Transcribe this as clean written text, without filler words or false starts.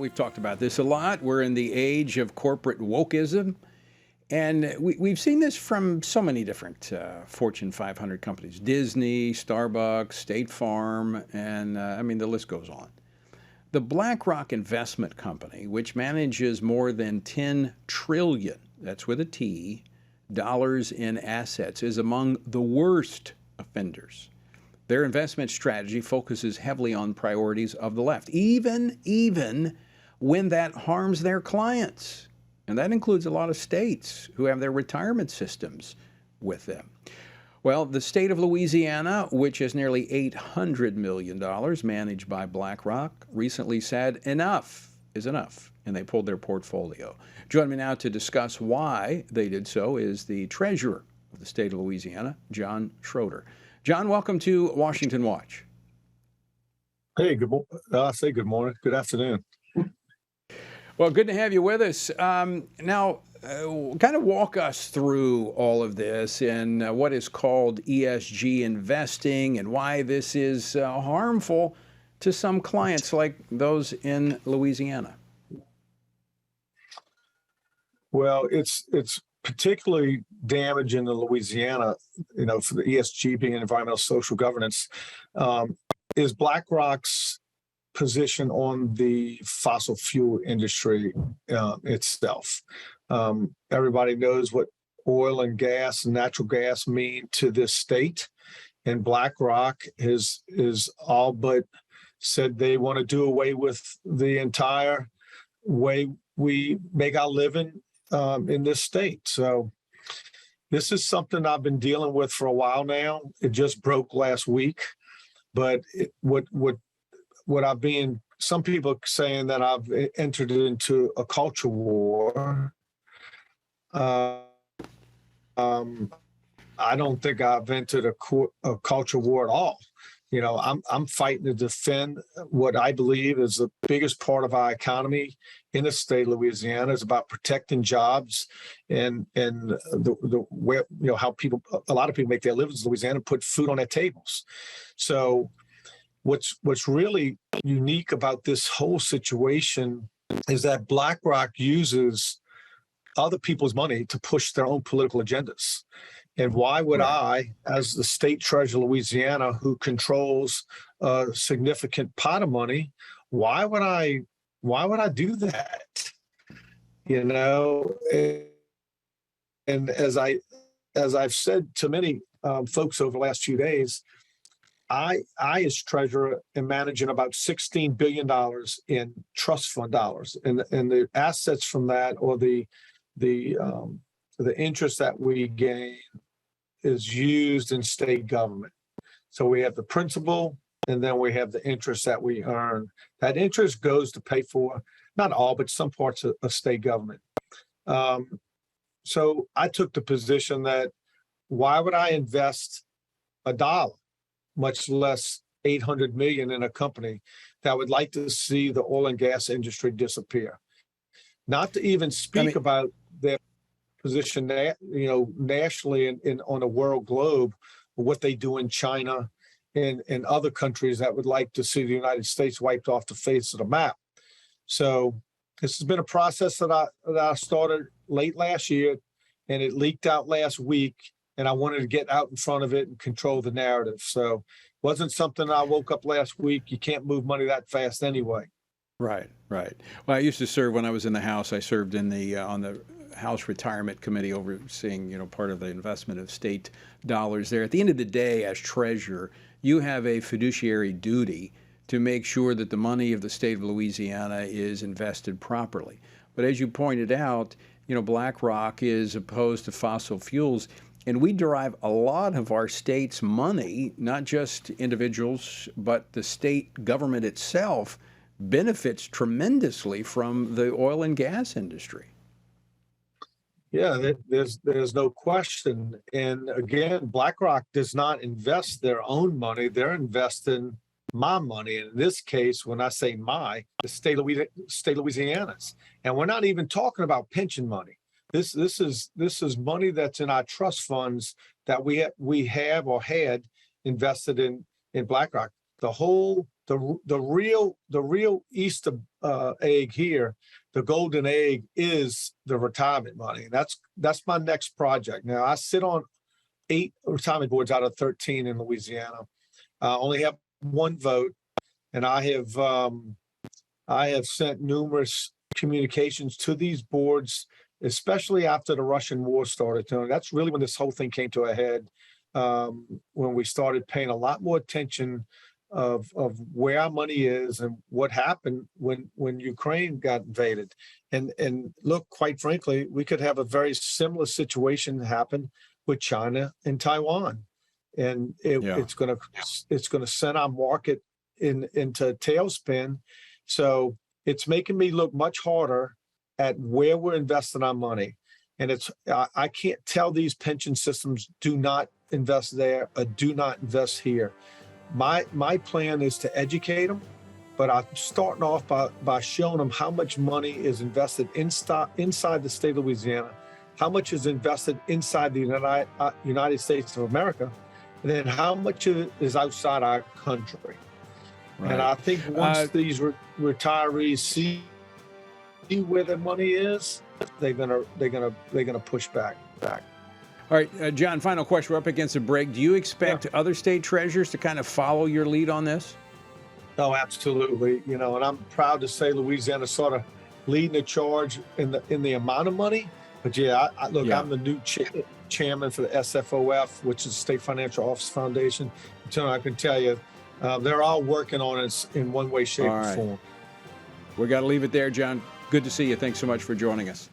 We've talked about this a lot. We're in the age of corporate wokeism. And we've seen this from so many different Fortune 500 companies: Disney, Starbucks, State Farm, and the list goes on. The BlackRock investment company, which manages more than $10 trillion, that's with a T, dollars in assets, is among the worst offenders. Their investment strategy focuses heavily on priorities of the left, even when that harms their clients. And that includes a lot of states who have their retirement systems with them. Well, the state of Louisiana, which has nearly $800 million managed by BlackRock, recently said enough is enough, and they pulled their portfolio. Joining me now to discuss why they did so is the treasurer of the state of Louisiana, John Schroder. John, welcome to Washington Watch. Hey, good morning. Good afternoon. Well, good to have you with us. Now, kind of walk us through all of this and what is called ESG investing and why this is harmful to some clients like those in Louisiana. Well, it's particularly damaging in Louisiana, for the ESG being environmental social governance, is BlackRock's position on the fossil fuel industry itself. Everybody knows what oil and gas and natural gas mean to this state, and BlackRock is all but said they want to do away with the entire way we make our living in this state. So this is something I've been dealing with for a while now. It just broke last week, but some people are saying that I've entered into a culture war. I don't think I've entered a culture war at all. I'm fighting to defend what I believe is the biggest part of our economy in the state of Louisiana. Is about protecting jobs and the where how a lot of people make their livings in Louisiana, put food on their tables. So what's really unique about this whole situation is that BlackRock uses other people's money to push their own political agendas. And why would I, as the state treasurer of Louisiana, who controls a significant pot of money, why would I do that? And as I've said to many folks over the last few days, I as treasurer am managing about $16 billion in trust fund dollars, and the assets from that, or the interest that we gain, is used in state government. So we have the principal, and then we have the interest that we earn. That interest goes to pay for, not all, but some parts of state government. So I took the position that why would I invest $1, much less $800 million, in a company that would like to see the oil and gas industry disappear? Not to even speak about their position, nationally and on a world globe, what they do in China and other countries that would like to see the United States wiped off the face of the map. So this has been a process that I started late last year, and it leaked out last week, and I wanted to get out in front of it and control the narrative. So it wasn't something I woke up last week. You can't move money that fast anyway. Right. Well, I used to serve when I was in the House. I served in the on the House Retirement Committee, overseeing part of the investment of state dollars there. At the end of the day, as treasurer, you have a fiduciary duty to make sure that the money of the state of Louisiana is invested properly. But as you pointed out, BlackRock is opposed to fossil fuels, and we derive a lot of our state's money, not just individuals, but the state government itself benefits tremendously from the oil and gas industry. Yeah, there's no question. And again, BlackRock does not invest their own money. They're investing my money. And in this case, when I say the state of Louisiana's. And we're not even talking about pension money. This is money that's in our trust funds that we have or had invested in BlackRock. the real Easter egg here, the golden egg, is the retirement money. That's my next project. Now, I sit on 8 retirement boards out of 13 in Louisiana. I only have 1 vote, and I have sent numerous communications to these boards, especially after the Russian war started. That's really when this whole thing came to a head, when we started paying a lot more attention of where our money is and what happened when Ukraine got invaded. And look, quite frankly, we could have a very similar situation happen with China and Taiwan, and it's going to send our market into a tailspin. So it's making me look much harder at where we're investing our money. And I can't tell these pension systems, do not invest there or do not invest here. My plan is to educate them, but I'm starting off by showing them how much money is invested inside the state of Louisiana, how much is invested inside the United States of America, and then how much is outside our country. Right. And I think once these retirees see where their money is, they're gonna push back. All right, John, final question. We're up against a break. Do you expect other state treasurers to kind of follow your lead on this? Oh, absolutely. And I'm proud to say Louisiana sort of leading the charge in the amount of money. But I'm the new chairman for the SFOF, which is State Financial Office Foundation. So I can tell you, they're all working on it in one way, shape, or form. We got to leave it there, John. Good to see you. Thanks so much for joining us.